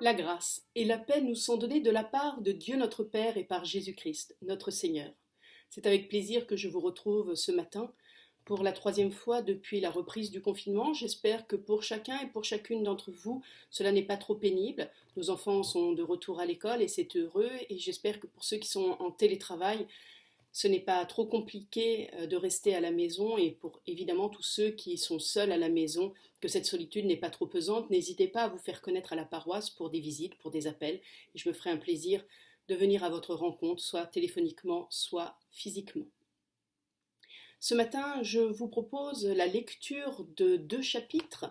La grâce et la paix nous sont données de la part de Dieu notre Père et par Jésus-Christ, notre Seigneur. C'est avec plaisir que je vous retrouve ce matin pour la troisième fois depuis la reprise du confinement. J'espère que pour chacun et pour chacune d'entre vous, cela n'est pas trop pénible. Nos enfants sont de retour à l'école et c'est heureux. Et j'espère que pour ceux qui sont en télétravail, ce n'est pas trop compliqué de rester à la maison, et pour évidemment tous ceux qui sont seuls à la maison, que cette solitude n'est pas trop pesante. N'hésitez pas à vous faire connaître à la paroisse pour des visites, pour des appels, et je me ferai un plaisir de venir à votre rencontre, soit téléphoniquement, soit physiquement. Ce matin, je vous propose la lecture de 2 chapitres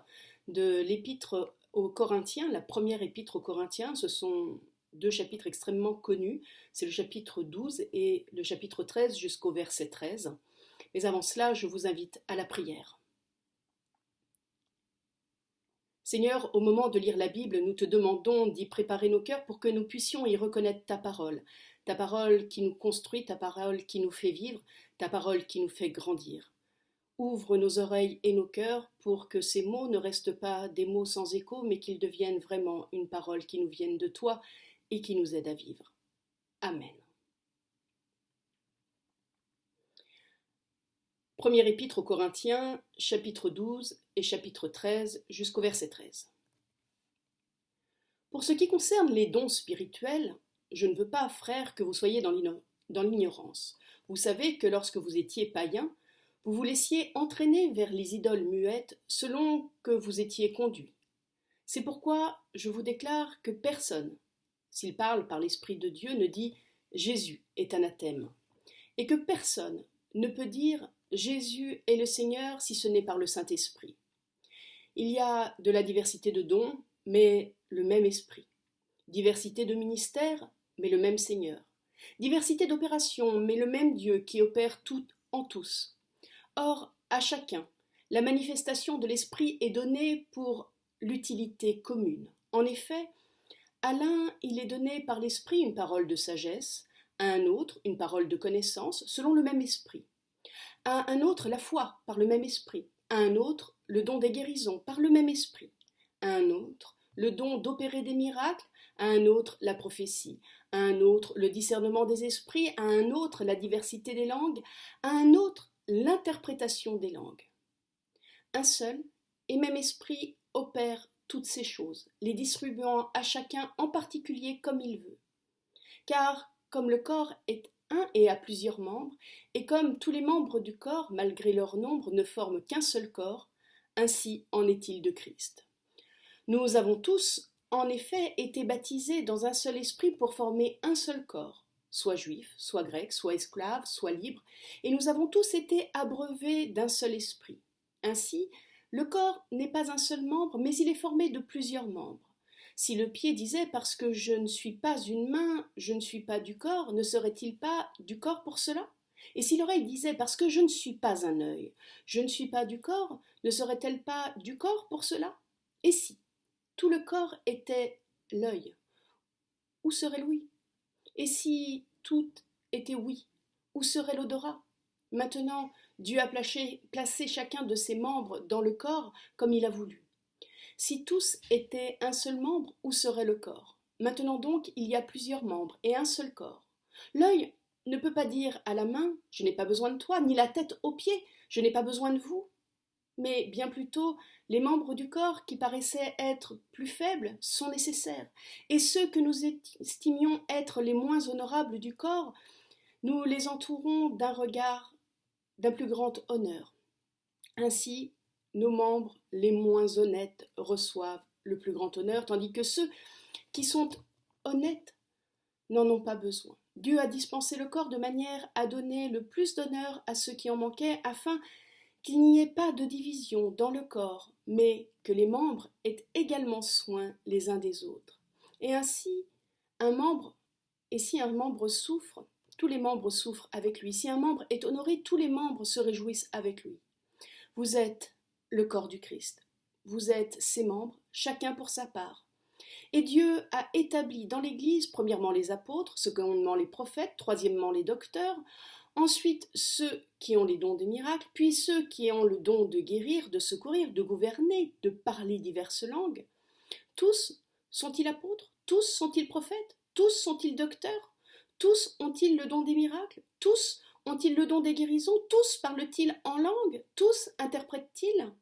de l'épître aux Corinthiens, la première épître aux Corinthiens. Ce sont 2 chapitres extrêmement connus, c'est le chapitre 12 et le chapitre 13 jusqu'au verset 13. Mais avant cela, je vous invite à la prière. Seigneur, au moment de lire la Bible, nous te demandons d'y préparer nos cœurs pour que nous puissions y reconnaître ta parole qui nous construit, ta parole qui nous fait vivre, ta parole qui nous fait grandir. Ouvre nos oreilles et nos cœurs pour que ces mots ne restent pas des mots sans écho, mais qu'ils deviennent vraiment une parole qui nous vienne de toi et qui nous aide à vivre. Amen. Première épître aux Corinthiens, chapitre 12 et chapitre 13 jusqu'au verset 13. Pour ce qui concerne les dons spirituels, je ne veux pas, frères, que vous soyez dans l'ignorance. Vous savez que lorsque vous étiez païens, vous vous laissiez entraîner vers les idoles muettes selon que vous étiez conduits. C'est pourquoi je vous déclare que personne, s'il parle par l'Esprit de Dieu, ne dit « Jésus est anathème », et que personne ne peut dire « Jésus est le Seigneur » si ce n'est par le Saint-Esprit. Il y a de la diversité de dons, mais le même Esprit. Diversité de ministères, mais le même Seigneur. Diversité d'opérations, mais le même Dieu qui opère tout en tous. Or, à chacun, la manifestation de l'Esprit est donnée pour l'utilité commune. En effet, à l'un, il est donné par l'Esprit une parole de sagesse, à un autre une parole de connaissance, selon le même Esprit. À un autre la foi, par le même Esprit. À un autre le don des guérisons, par le même Esprit. À un autre le don d'opérer des miracles, à un autre la prophétie, à un autre le discernement des esprits, à un autre la diversité des langues, à un autre l'interprétation des langues. Un seul et même Esprit opère toutes ces choses, les distribuant à chacun en particulier comme il veut. Car comme le corps est un et a plusieurs membres, et comme tous les membres du corps, malgré leur nombre, ne forment qu'un seul corps, ainsi en est-il de Christ. Nous avons tous, en effet, été baptisés dans un seul esprit pour former un seul corps, soit juif, soit grec, soit esclave, soit libre, et nous avons tous été abreuvés d'un seul esprit. Ainsi, le corps n'est pas un seul membre, mais il est formé de plusieurs membres. Si le pied disait « parce que je ne suis pas une main, je ne suis pas du corps », ne serait-il pas du corps pour cela ? Et si l'oreille disait « parce que je ne suis pas un œil, je ne suis pas du corps », ne serait-elle pas du corps pour cela ? Et si tout le corps était l'œil, où serait l'ouïe ? Et si tout était oui, où serait l'odorat ? Maintenant, Dieu a placé chacun de ses membres dans le corps comme il a voulu. Si tous étaient un seul membre, où serait le corps ? Maintenant donc, il y a plusieurs membres et un seul corps. L'œil ne peut pas dire à la main « je n'ai pas besoin de toi », ni la tête aux pieds « je n'ai pas besoin de vous ». Mais bien plutôt, les membres du corps qui paraissaient être plus faibles sont nécessaires. Et ceux que nous estimions être les moins honorables du corps, nous les entourons d'un regard d'un plus grand honneur. Ainsi, nos membres les moins honnêtes reçoivent le plus grand honneur, tandis que ceux qui sont honnêtes n'en ont pas besoin. Dieu a dispensé le corps de manière à donner le plus d'honneur à ceux qui en manquaient, afin qu'il n'y ait pas de division dans le corps, mais que les membres aient également soin les uns des autres. Et ainsi, si un membre souffre, tous les membres souffrent avec lui. Si un membre est honoré, tous les membres se réjouissent avec lui. Vous êtes le corps du Christ. Vous êtes ses membres, chacun pour sa part. Et Dieu a établi dans l'Église, premièrement les apôtres, secondement les prophètes, troisièmement les docteurs, ensuite ceux qui ont les dons des miracles, puis ceux qui ont le don de guérir, de secourir, de gouverner, de parler diverses langues, tous sont-ils apôtres? Tous sont-ils prophètes? Tous sont-ils docteurs? Tous ont-ils le don des miracles? Tous ont-ils le don des guérisons? Tous parlent-ils en langue? Tous interprètent-ils?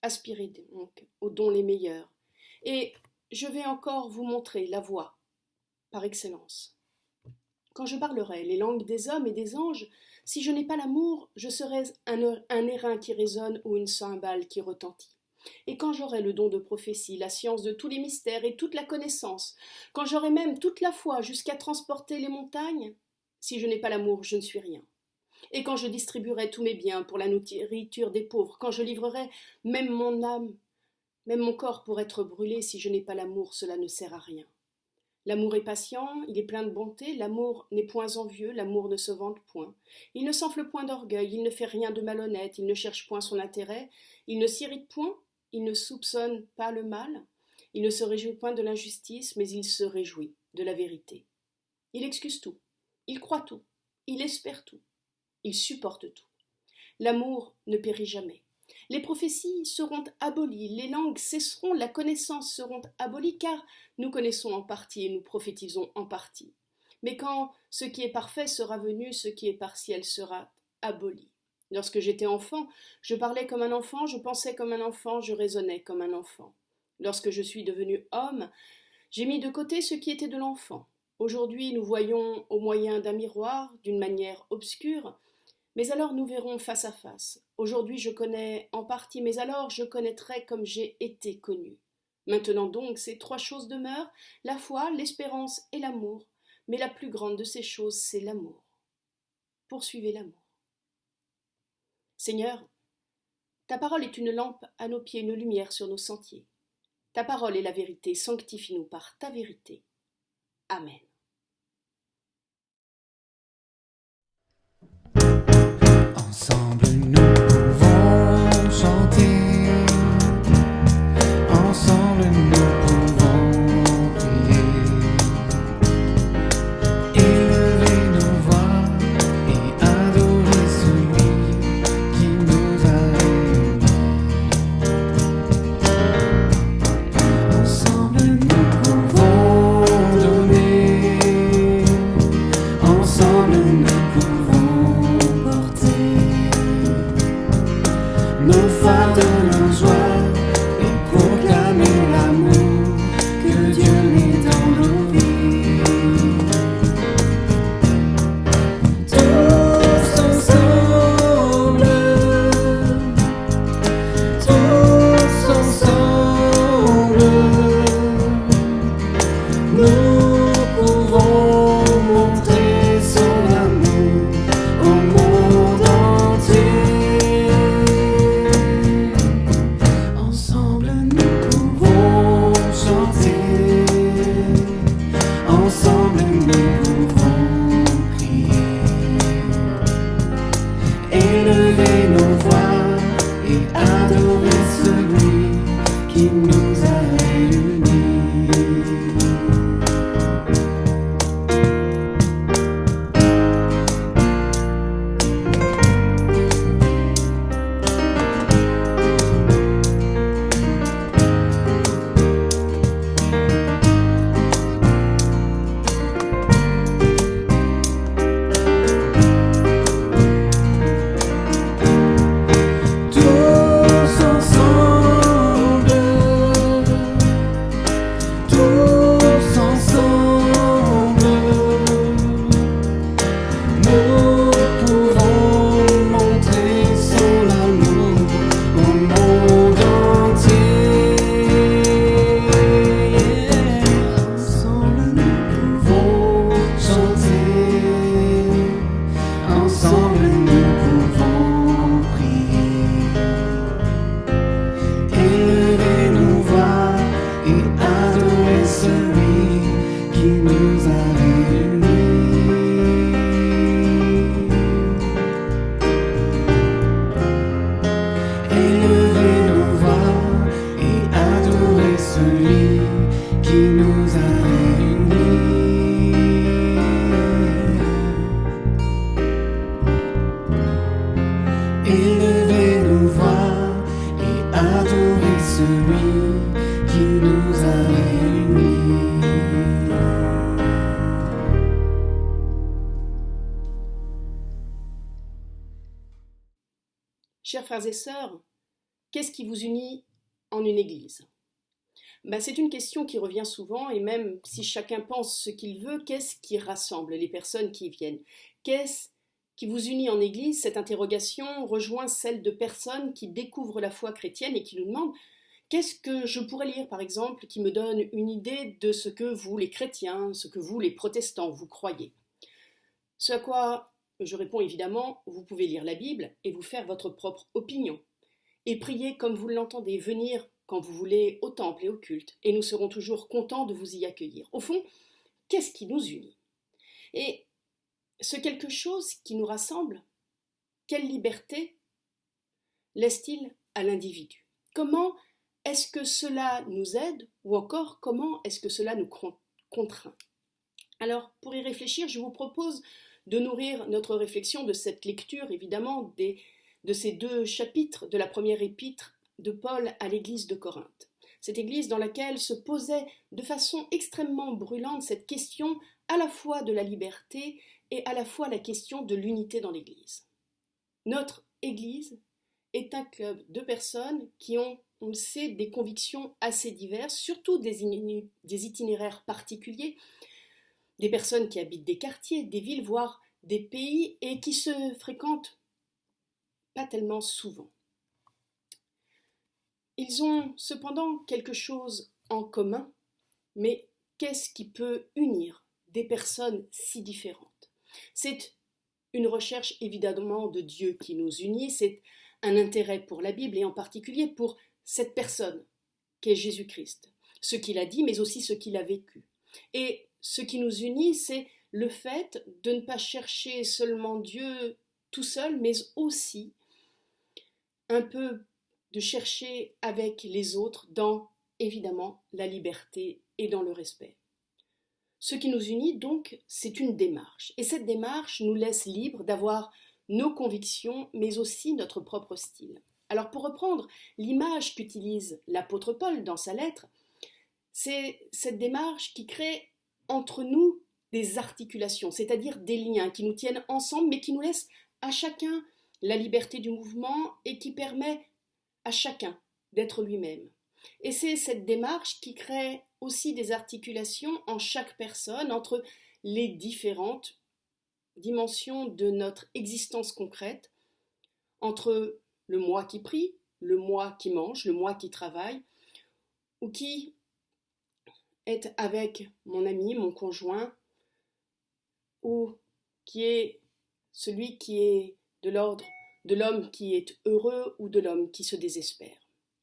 Aspirez donc aux dons les meilleurs. Et je vais encore vous montrer la voie par excellence. Quand je parlerai les langues des hommes et des anges, si je n'ai pas l'amour, je serai un airain qui résonne ou une cymbale qui retentit. Et quand j'aurai le don de prophétie, la science de tous les mystères et toute la connaissance, quand j'aurai même toute la foi jusqu'à transporter les montagnes, si je n'ai pas l'amour, je ne suis rien. Et quand je distribuerai tous mes biens pour la nourriture des pauvres, quand je livrerai même mon âme, même mon corps pour être brûlé, si je n'ai pas l'amour, cela ne sert à rien. L'amour est patient, il est plein de bonté, l'amour n'est point envieux, l'amour ne se vante point. Il ne s'enfle point d'orgueil, il ne fait rien de malhonnête, il ne cherche point son intérêt, il ne s'irrite point, il ne soupçonne pas le mal, il ne se réjouit point de l'injustice, mais il se réjouit de la vérité. Il excuse tout, il croit tout, il espère tout, il supporte tout. L'amour ne périt jamais. Les prophéties seront abolies, les langues cesseront, la connaissance seront abolies, car nous connaissons en partie et nous prophétisons en partie. Mais quand ce qui est parfait sera venu, ce qui est partiel sera aboli. Lorsque j'étais enfant, je parlais comme un enfant, je pensais comme un enfant, je raisonnais comme un enfant. Lorsque je suis devenu homme, j'ai mis de côté ce qui était de l'enfant. Aujourd'hui, nous voyons au moyen d'un miroir, d'une manière obscure, mais alors nous verrons face à face. Aujourd'hui je connais en partie, mais alors je connaîtrai comme j'ai été connu. Maintenant donc ces trois choses demeurent, la foi, l'espérance et l'amour, mais la plus grande de ces choses, c'est l'amour. Poursuivez l'amour. Seigneur, ta parole est une lampe à nos pieds, une lumière sur nos sentiers. Ta parole est la vérité, sanctifie-nous par ta vérité. Amen. Ensemble nous pouvons chanter, ensemble nous pouvons prier, élever nos voix et adorer celui qui nous a réunis. Ensemble nous pouvons donner, ensemble nous pouvons porter nos fardeaux, nos joies et proclamer l'amour que Dieu met dans nos vies. Tous ensemble, nous pouvons montrer son amour au monde entier. Ensemble nous pouvons chanter, ensemble nous pouvons prier, élever nos voix et adorer celui qui nous a réunis. Tous ensemble, nous pouvons montrer son amour au monde entier. Ensemble nous pouvons chanter, ensemble nous pouvons prier, élever nos voix et adorer celui qui nous a réunis. Élever nos voix et adorer celui qui nous a réunis. Élever nos voix et adorer celui qui nous a réunis. Chers frères et sœurs, qu'est-ce qui vous unit en une église ? C'est une question qui revient souvent, et même si chacun pense ce qu'il veut, qu'est-ce qui rassemble les personnes qui y viennent ? Qu'est-ce qui vous unit en église ? Cette interrogation rejoint celle de personnes qui découvrent la foi chrétienne et qui nous demandent « Qu'est-ce que je pourrais lire, par exemple, qui me donne une idée de ce que vous, les chrétiens, ce que vous, les protestants, vous croyez ?» Ce à quoi je réponds évidemment, vous pouvez lire la Bible et vous faire votre propre opinion. Et prier comme vous l'entendez, venir quand vous voulez au temple et au culte, et nous serons toujours contents de vous y accueillir. Au fond, qu'est-ce qui nous unit ? Et ce quelque chose qui nous rassemble, quelle liberté laisse-t-il à l'individu ? Comment est-ce que cela nous aide, ou encore comment est-ce que cela nous contraint ? Alors, pour y réfléchir, je vous propose de nourrir notre réflexion de cette lecture, évidemment, de ces 2 chapitres de la première épître de Paul à l'église de Corinthe. Cette église dans laquelle se posait de façon extrêmement brûlante cette question à la fois de la liberté et à la fois la question de l'unité dans l'église. Notre église est un club de personnes qui ont, on le sait, des convictions assez diverses, surtout des itinéraires particuliers, des personnes qui habitent des quartiers, des villes, voire des pays, et qui se fréquentent pas tellement souvent. Ils ont cependant quelque chose en commun, mais qu'est-ce qui peut unir des personnes si différentes ? C'est une recherche évidemment de Dieu qui nous unit, c'est un intérêt pour la Bible et en particulier pour cette personne qu'est Jésus-Christ, ce qu'il a dit mais aussi ce qu'il a vécu. Et ce qui nous unit, c'est le fait de ne pas chercher seulement Dieu tout seul, mais aussi un peu de chercher avec les autres dans, évidemment, la liberté et dans le respect. Ce qui nous unit donc, c'est une démarche. Et cette démarche nous laisse libres d'avoir nos convictions, mais aussi notre propre style. Alors pour reprendre l'image qu'utilise l'apôtre Paul dans sa lettre, c'est cette démarche qui crée entre nous des articulations, c'est-à-dire des liens qui nous tiennent ensemble, mais qui nous laissent à chacun la liberté du mouvement et qui permet à chacun d'être lui-même. Et c'est cette démarche qui crée aussi des articulations en chaque personne entre les différentes dimensions de notre existence concrète, entre le moi qui prie, le moi qui mange, le moi qui travaille, ou qui est avec mon ami, mon conjoint, ou qui est celui qui est de l'ordre de l'homme qui est heureux ou de l'homme qui se désespère.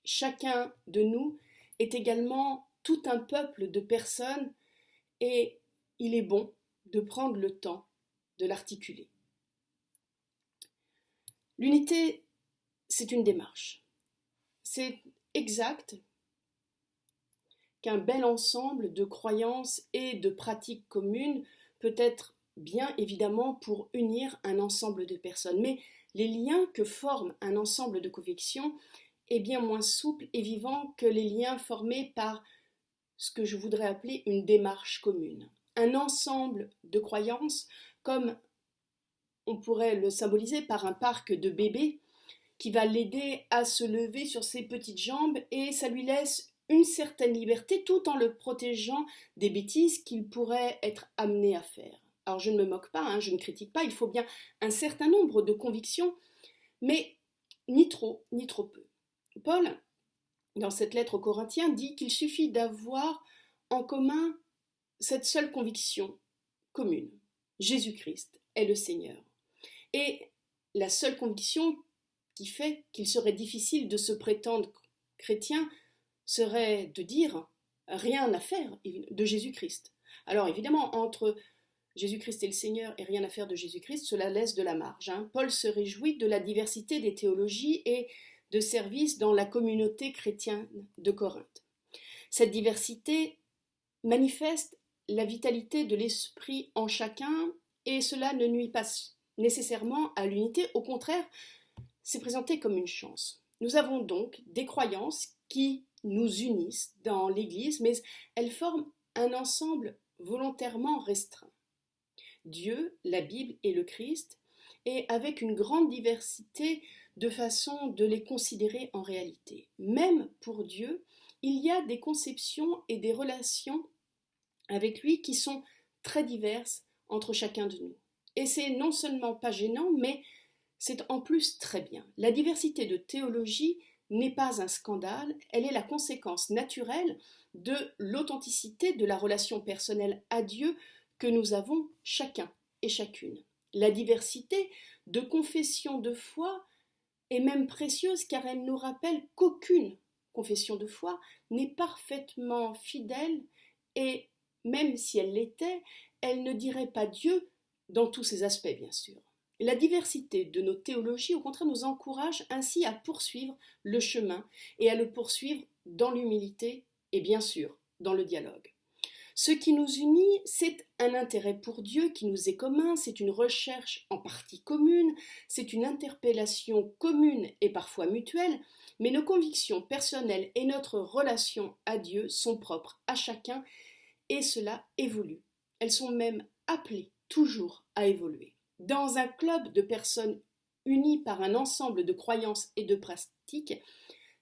Chacun de nous est également tout un peuple de personnes et il est bon de prendre le temps de l'articuler. L'unité, c'est une démarche. C'est exact qu'un bel ensemble de croyances et de pratiques communes peut être bien évidemment pour unir un ensemble de personnes, mais les liens que forme un ensemble de convictions est bien moins souple et vivant que les liens formés par ce que je voudrais appeler une démarche commune. Un ensemble de croyances, comme on pourrait le symboliser par un parc de bébés qui va l'aider à se lever sur ses petites jambes et ça lui laisse une certaine liberté tout en le protégeant des bêtises qu'il pourrait être amené à faire. Alors je ne me moque pas, je ne critique pas, il faut bien un certain nombre de convictions, mais ni trop, ni trop peu. Paul, dans cette lettre aux Corinthiens, dit qu'il suffit d'avoir en commun cette seule conviction commune. Jésus-Christ est le Seigneur. Et la seule conviction qui fait qu'il serait difficile de se prétendre chrétien serait de dire rien à faire de Jésus-Christ. Alors évidemment, entre Jésus-Christ est le Seigneur et rien à faire de Jésus-Christ, cela laisse de la marge. Paul se réjouit de la diversité des théologies et de services dans la communauté chrétienne de Corinthe. Cette diversité manifeste la vitalité de l'esprit en chacun et cela ne nuit pas nécessairement à l'unité, au contraire, c'est présenté comme une chance. Nous avons donc des croyances qui nous unissent dans l'Église, mais elles forment un ensemble volontairement restreint. Dieu, la Bible et le Christ, et avec une grande diversité de façons de les considérer en réalité. Même pour Dieu, il y a des conceptions et des relations avec lui qui sont très diverses entre chacun de nous. Et c'est non seulement pas gênant, mais c'est en plus très bien. La diversité de théologie n'est pas un scandale, elle est la conséquence naturelle de l'authenticité de la relation personnelle à Dieu que nous avons chacun et chacune. La diversité de confessions de foi est même précieuse car elle nous rappelle qu'aucune confession de foi n'est parfaitement fidèle et même si elle l'était, elle ne dirait pas Dieu dans tous ses aspects bien sûr. La diversité de nos théologies, au contraire, nous encourage ainsi à poursuivre le chemin et à le poursuivre dans l'humilité et bien sûr dans le dialogue. Ce qui nous unit, c'est un intérêt pour Dieu qui nous est commun, c'est une recherche en partie commune, c'est une interpellation commune et parfois mutuelle, mais nos convictions personnelles et notre relation à Dieu sont propres à chacun et cela évolue. Elles sont même appelées toujours à évoluer. Dans un club de personnes unies par un ensemble de croyances et de pratiques,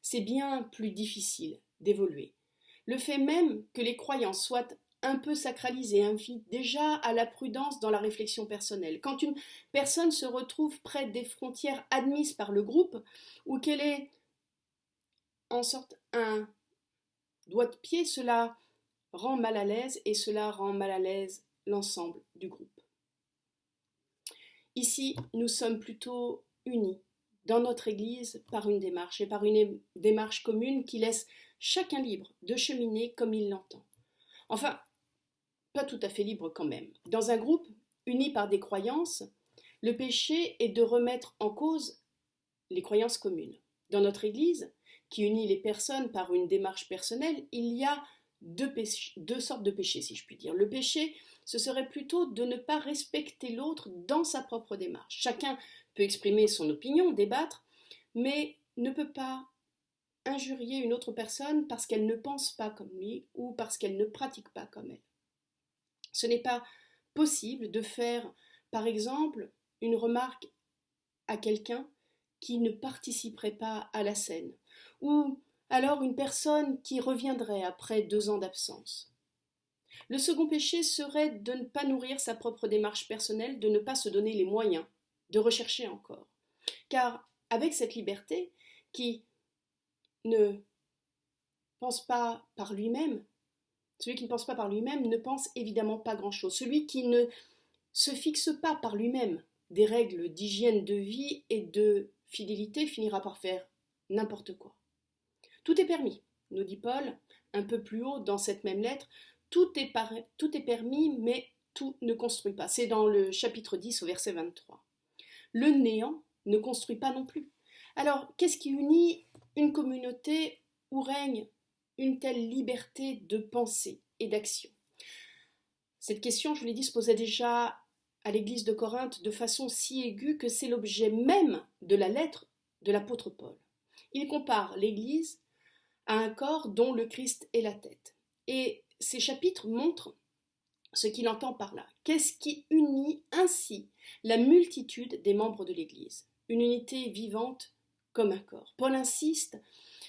c'est bien plus difficile d'évoluer. Le fait même que les croyances soient un peu sacralisées invite déjà à la prudence dans la réflexion personnelle. Quand une personne se retrouve près des frontières admises par le groupe ou qu'elle est en sorte un doigt de pied, cela rend mal à l'aise et cela rend mal à l'aise l'ensemble du groupe. Ici, nous sommes plutôt unis dans notre Église par une démarche et par une démarche commune qui laisse chacun libre de cheminer comme il l'entend. Enfin, pas tout à fait libre quand même. Dans un groupe uni par des croyances, le péché est de remettre en cause les croyances communes. Dans notre Église, qui unit les personnes par une démarche personnelle, il y a deux sortes de péchés, si je puis dire. Le péché, ce serait plutôt de ne pas respecter l'autre dans sa propre démarche. Chacun peut exprimer son opinion, débattre, mais ne peut pas injurier une autre personne parce qu'elle ne pense pas comme lui ou parce qu'elle ne pratique pas comme elle. Ce n'est pas possible de faire, par exemple, une remarque à quelqu'un qui ne participerait pas à la scène, ou alors une personne qui reviendrait après 2 ans d'absence. Le second péché serait de ne pas nourrir sa propre démarche personnelle, de ne pas se donner les moyens de rechercher encore. Car avec cette liberté, qui ne pense pas par lui-même, celui qui ne pense pas par lui-même ne pense évidemment pas grand-chose. Celui qui ne se fixe pas par lui-même des règles d'hygiène de vie et de fidélité finira par faire n'importe quoi. Tout est permis, nous dit Paul, un peu plus haut dans cette même lettre, tout est permis, mais tout ne construit pas. C'est dans le chapitre 10 au verset 23. Le néant ne construit pas non plus. Alors, qu'est-ce qui unit une communauté où règne une telle liberté de pensée et d'action? Cette question, je vous l'ai dit, se posait déjà à l'église de Corinthe de façon si aiguë que c'est l'objet même de la lettre de l'apôtre Paul. Il compare l'église à un corps dont le Christ est la tête. Et ces chapitres montrent ce qu'il entend par là. Qu'est-ce qui unit ainsi la multitude des membres de l'Église? Une unité vivante comme un corps. Paul insiste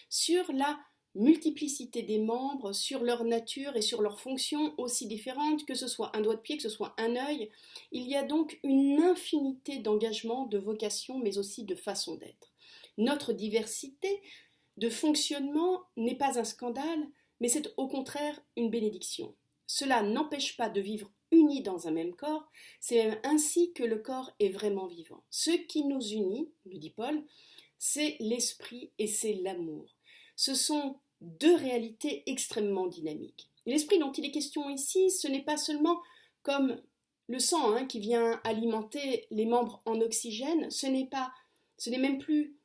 sur la multiplicité des membres, sur leur nature et sur leurs fonctions aussi différentes, que ce soit un doigt de pied, que ce soit un œil. Il y a donc une infinité d'engagements, de vocations, mais aussi de façons d'être. Notre diversité de fonctionnement n'est pas un scandale, mais c'est au contraire une bénédiction. Cela n'empêche pas de vivre unis dans un même corps, c'est même ainsi que le corps est vraiment vivant. Ce qui nous unit, nous dit Paul, c'est l'esprit et c'est l'amour. Ce sont 2 réalités extrêmement dynamiques. L'esprit dont il est question ici, ce n'est pas seulement comme le sang qui vient alimenter les membres en oxygène, c'est même plus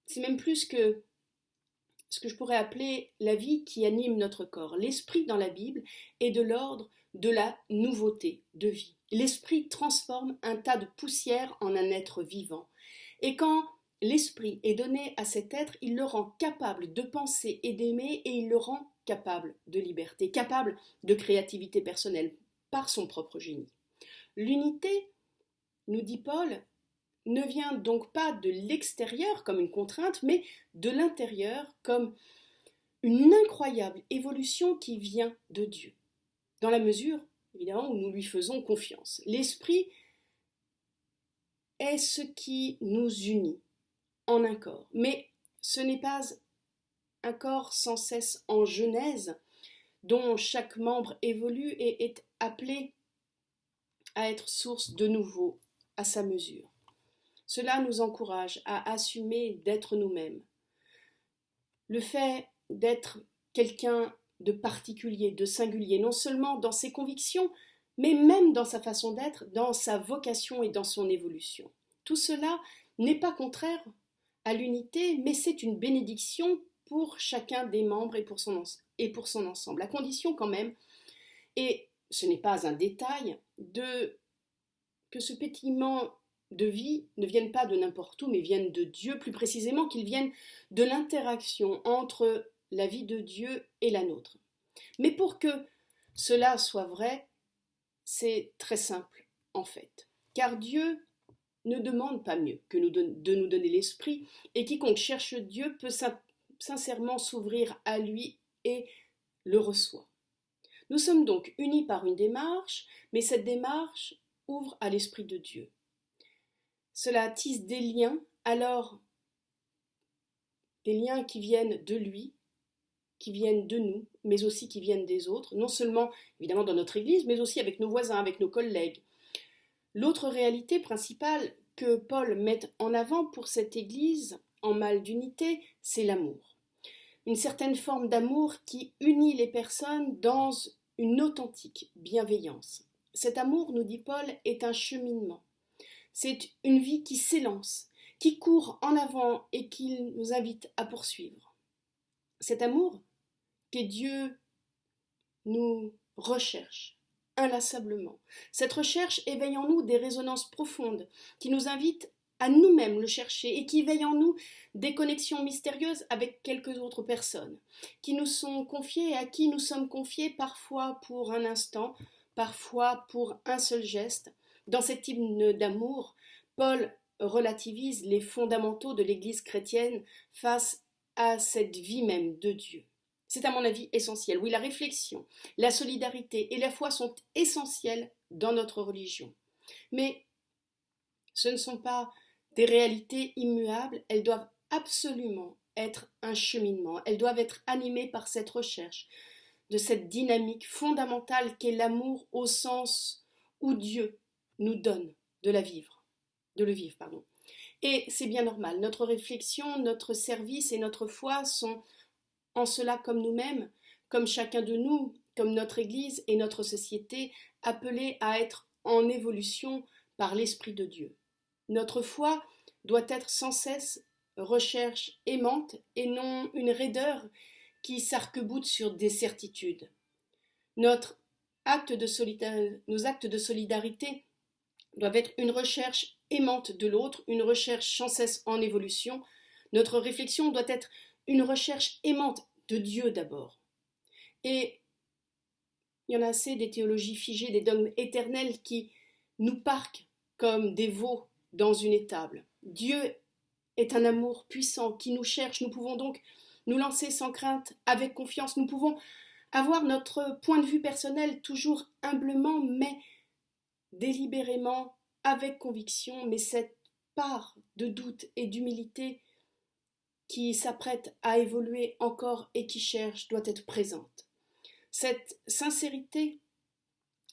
ce que je pourrais appeler la vie qui anime notre corps. L'esprit dans la Bible est de l'ordre de la nouveauté de vie. L'esprit transforme un tas de poussière en un être vivant. Et quand l'esprit est donné à cet être, il le rend capable de penser et d'aimer et il le rend capable de liberté, capable de créativité personnelle par son propre génie. L'unité, nous dit Paul, ne vient donc pas de l'extérieur comme une contrainte, mais de l'intérieur comme une incroyable évolution qui vient de Dieu, dans la mesure, évidemment, où nous lui faisons confiance. L'esprit est ce qui nous unit en un corps, mais ce n'est pas un corps sans cesse en genèse, dont chaque membre évolue et est appelé à être source de nouveau à sa mesure. Cela nous encourage à assumer d'être nous-mêmes. Le fait d'être quelqu'un de particulier, de singulier, non seulement dans ses convictions, mais même dans sa façon d'être, dans sa vocation et dans son évolution. Tout cela n'est pas contraire à l'unité, mais c'est une bénédiction pour chacun des membres et pour son ensemble. La condition quand même, et ce n'est pas un détail, que ce pétillement de vie ne vienne pas de n'importe où, mais vienne de Dieu, plus précisément qu'il vienne de l'interaction entre la vie de Dieu et la nôtre. Mais pour que cela soit vrai, c'est très simple en fait, car Dieu ne demande pas mieux que de nous donner l'esprit, et quiconque cherche Dieu peut sincèrement s'ouvrir à lui et le reçoit. Nous sommes donc unis par une démarche, mais cette démarche ouvre à l'Esprit de Dieu. Cela tisse des liens, alors des liens qui viennent de lui, qui viennent de nous, mais aussi qui viennent des autres, non seulement évidemment dans notre Église, mais aussi avec nos voisins, avec nos collègues. L'autre réalité principale que Paul met en avant pour cette Église en mal d'unité, c'est l'amour. Une certaine forme d'amour qui unit les personnes dans une authentique bienveillance. Cet amour, nous dit Paul, est un cheminement. C'est une vie qui s'élance, qui court en avant et qui nous invite à poursuivre. Cet amour que Dieu nous recherche inlassablement. Cette recherche éveille en nous des résonances profondes qui nous invitent à nous-mêmes le chercher et qui éveille en nous des connexions mystérieuses avec quelques autres personnes qui nous sont confiées et à qui nous sommes confiés parfois pour un instant, parfois pour un seul geste. Dans cet hymne d'amour, Paul relativise les fondamentaux de l'Église chrétienne face à cette vie même de Dieu. C'est à mon avis essentiel. Oui, la réflexion, la solidarité et la foi sont essentielles dans notre religion. Mais ce ne sont pas des réalités immuables, elles doivent absolument être un cheminement, elles doivent être animées par cette recherche de cette dynamique fondamentale qu'est l'amour au sens où Dieu nous donne de le vivre. Et c'est bien normal, notre réflexion, notre service et notre foi sont en cela comme nous-mêmes, comme chacun de nous, comme notre Église et notre société, appelés à être en évolution par l'Esprit de Dieu. Notre foi doit être sans cesse recherche aimante et non une raideur qui s'arc-boute sur des certitudes. Nos actes de solidarité doivent être une recherche aimante de l'autre, une recherche sans cesse en évolution. Notre réflexion doit être une recherche aimante de Dieu d'abord. Et il y en a assez des théologies figées, des dogmes éternels qui nous parquent comme des veaux dans une étable. Dieu est un amour puissant qui nous cherche. Nous pouvons donc nous lancer sans crainte, avec confiance. Nous pouvons avoir notre point de vue personnel toujours humblement, mais délibérément, avec conviction. Mais cette part de doute et d'humilité qui s'apprête à évoluer encore et qui cherche doit être présente. Cette sincérité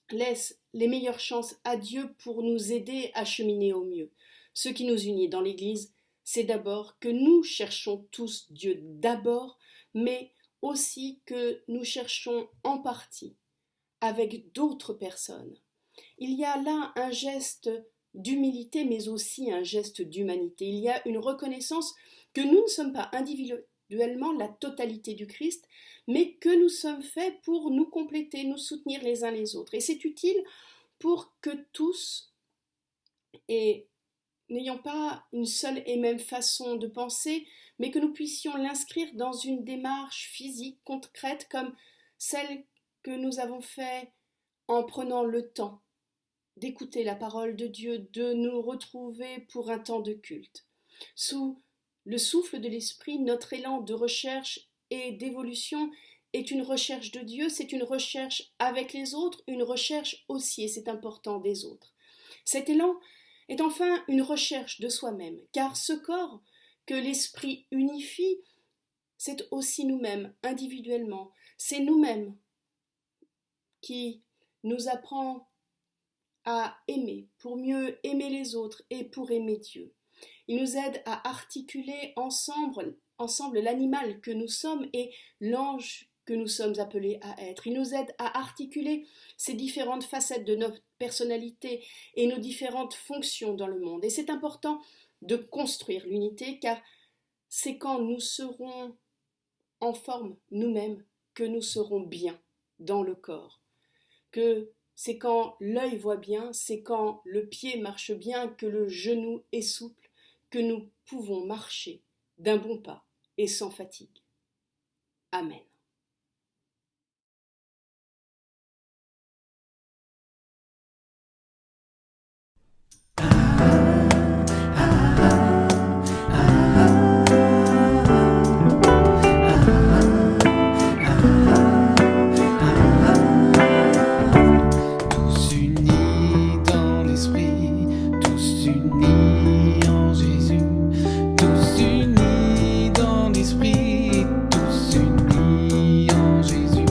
laisse les meilleures chances à Dieu pour nous aider à cheminer au mieux. Ce qui nous unit dans l'Église, c'est d'abord que nous cherchons tous Dieu d'abord, mais aussi que nous cherchons en partie avec d'autres personnes. Il y a là un geste d'humilité, mais aussi un geste d'humanité. Il y a une reconnaissance que nous ne sommes pas individuellement la totalité du Christ, mais que nous sommes faits pour nous compléter, nous soutenir les uns les autres. Et c'est utile pour que tous, et n'ayons pas une seule et même façon de penser, mais que nous puissions l'inscrire dans une démarche physique, concrète, comme celle que nous avons fait en prenant le temps d'écouter la parole de Dieu, de nous retrouver pour un temps de culte. Sous le souffle de l'Esprit, notre élan de recherche et d'évolution est une recherche de Dieu, c'est une recherche avec les autres, une recherche aussi, et c'est important, des autres. Cet élan est enfin une recherche de soi-même, car ce corps que l'Esprit unifie, c'est aussi nous-mêmes, individuellement. C'est nous-mêmes qui nous apprend à aimer, pour mieux aimer les autres et pour aimer Dieu. Il nous aide à articuler ensemble l'animal que nous sommes et l'ange que nous sommes appelés à être. Il nous aide à articuler ces différentes facettes de notre personnalité et nos différentes fonctions dans le monde. Et c'est important de construire l'unité, car c'est quand nous serons en forme nous-mêmes que nous serons bien dans le corps, que c'est quand l'œil voit bien, c'est quand le pied marche bien, que le genou est souple, que nous pouvons marcher d'un bon pas et sans fatigue. Amen. Tous unis dans l'esprit, tous unis en Jésus, tous unis dans l'esprit, tous unis en Jésus.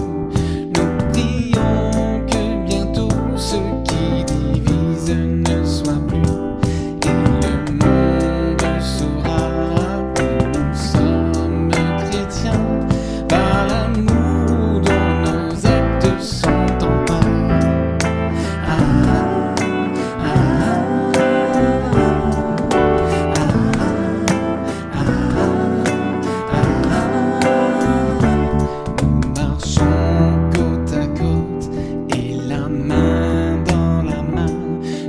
Nous prions que bientôt ce qui divise ne soit plus, et le monde saura que nous sommes chrétiens par l'amour dont nos actes sont empreints. Nous marchons côte à côte et la main dans la main.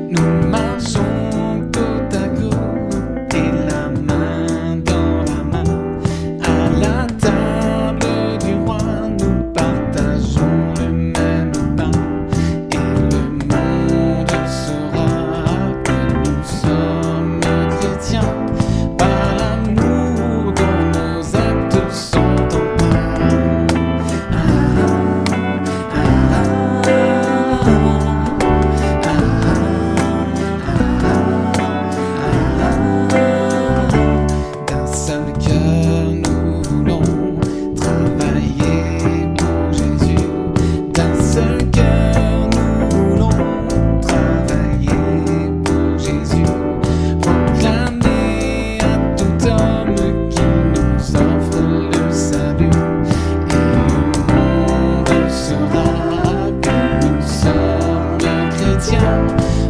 Nous marchons côte à côte et la main dans la main. À la table du roi, nous partageons le même pain. Et le monde saura que nous sommes chrétiens par l'amour dont nos actes sont empreints. D'un seul cœur nous voulons travailler pour Jésus. D'un seul cœur nous voulons travailler pour Jésus. Proclamer à tout homme qui nous offre le salut. Et le monde saura que nous sommes chrétiens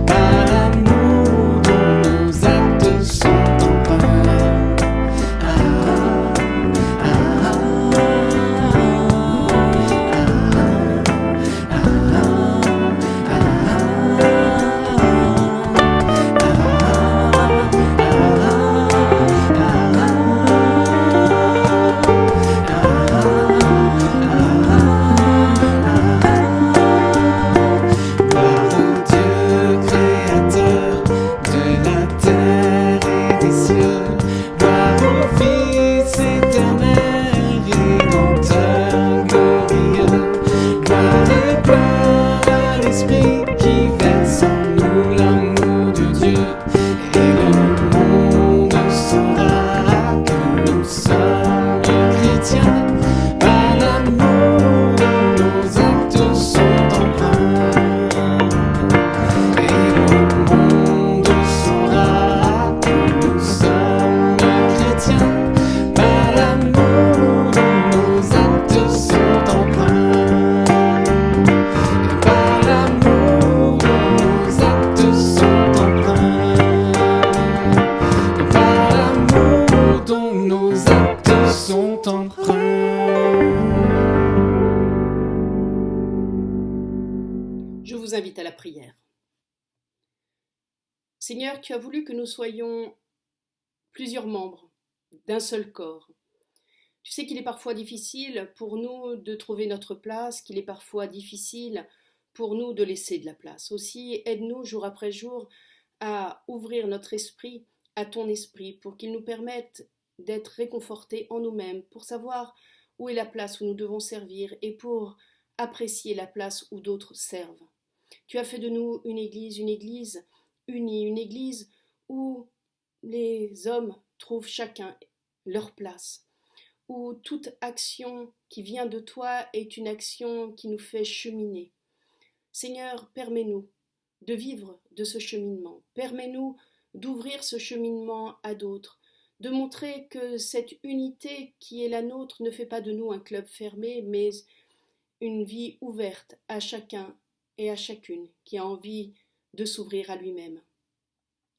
par l'amour dont nos actes sont empreints. Gloire au Dieu créateur de la terre et des cieux. Gloire au Fils éternel, Rédempteur glorieux. Gloire à l'Esprit qui verse en nous l'amour de Dieu. Et le monde saura que nous sommes chrétiens par l'amour dont nos actes sont empreints. Et le monde saura que nous sommes chrétiens par l'amour dont nos actes sont empreints. Par l'amour dont nos actes sont empreints. Par l'amour dont nos actes sont empreints. Je vous invite à la prière. Seigneur, tu as voulu que nous soyons plusieurs membres d'un seul corps. Tu sais qu'il est parfois difficile pour nous de trouver notre place, qu'il est parfois difficile pour nous de laisser de la place. Aussi, aide-nous jour après jour à ouvrir notre esprit à ton esprit pour qu'il nous permette d'être réconfortés en nous-mêmes, pour savoir où est la place où nous devons servir et pour apprécier la place où d'autres servent. Tu as fait de nous une église unie, une église où les hommes trouvent chacun leur place, où toute action qui vient de toi est une action qui nous fait cheminer. Seigneur, permets-nous de vivre de ce cheminement, permets-nous d'ouvrir ce cheminement à d'autres, de montrer que cette unité qui est la nôtre ne fait pas de nous un club fermé, mais une vie ouverte à chacun et à chacune qui a envie de s'ouvrir à lui-même.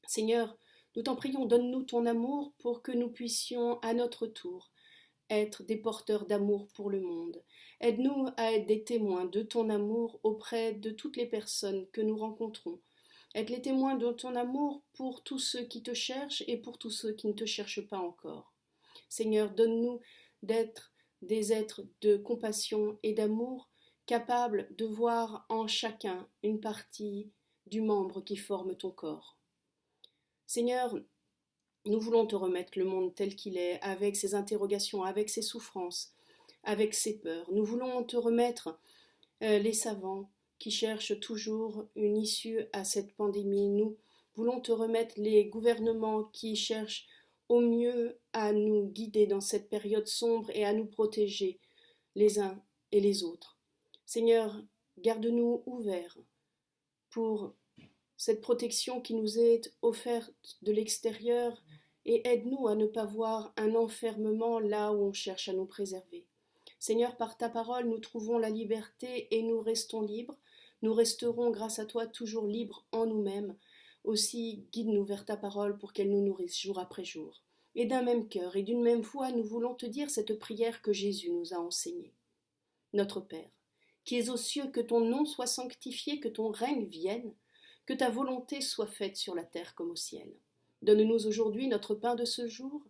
Seigneur, nous t'en prions, donne-nous ton amour pour que nous puissions à notre tour être des porteurs d'amour pour le monde. Aide-nous à être des témoins de ton amour auprès de toutes les personnes que nous rencontrons. Être les témoins de ton amour pour tous ceux qui te cherchent et pour tous ceux qui ne te cherchent pas encore. Seigneur, donne-nous d'être des êtres de compassion et d'amour, capables de voir en chacun une partie du membre qui forme ton corps. Seigneur, nous voulons te remettre le monde tel qu'il est, avec ses interrogations, avec ses souffrances, avec ses peurs. Nous voulons te remettre les savants qui cherchent toujours une issue à cette pandémie. Nous voulons te remettre les gouvernements qui cherchent au mieux à nous guider dans cette période sombre et à nous protéger les uns et les autres. Seigneur, garde-nous ouverts pour cette protection qui nous est offerte de l'extérieur et aide-nous à ne pas voir un enfermement là où on cherche à nous préserver. Seigneur, par ta parole, nous trouvons la liberté et nous restons libres. Nous resterons, grâce à toi, toujours libres en nous-mêmes. Aussi, guide-nous vers ta parole pour qu'elle nous nourrisse jour après jour. Et d'un même cœur et d'une même foi, nous voulons te dire cette prière que Jésus nous a enseignée. Notre Père, qui es aux cieux, que ton nom soit sanctifié, que ton règne vienne, que ta volonté soit faite sur la terre comme au ciel. Donne-nous aujourd'hui notre pain de ce jour.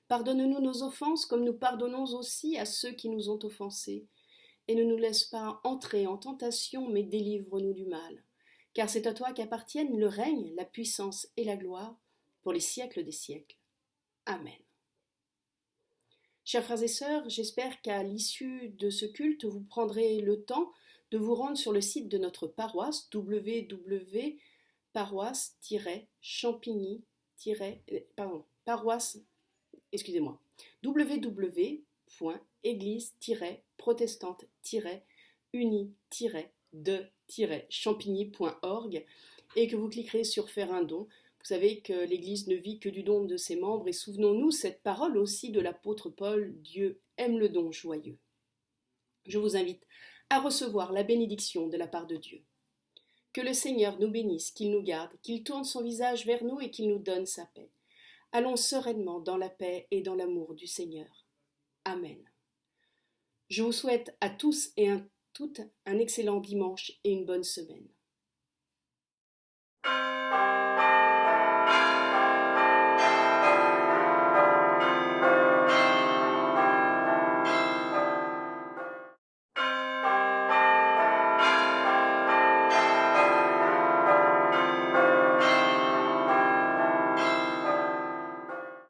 Pardonne-nous nos offenses comme nous pardonnons aussi à ceux qui nous ont offensés. Et ne nous laisse pas entrer en tentation, mais délivre-nous du mal. Car c'est à toi qu'appartiennent le règne, la puissance et la gloire pour les siècles des siècles. Amen. Chers frères et sœurs, j'espère qu'à l'issue de ce culte, vous prendrez le temps de vous rendre sur le site de notre paroisse, www.église-protestante-unie-de-champigny.org et que vous cliquerez sur faire un don. Vous savez que l'Église ne vit que du don de ses membres et souvenons-nous cette parole aussi de l'apôtre Paul, Dieu aime le don joyeux. Je vous invite à recevoir la bénédiction de la part de Dieu. Que le Seigneur nous bénisse, qu'il nous garde, qu'il tourne son visage vers nous et qu'il nous donne sa paix. Allons sereinement dans la paix et dans l'amour du Seigneur. Amen. Je vous souhaite à tous et à toutes un excellent dimanche et une bonne semaine.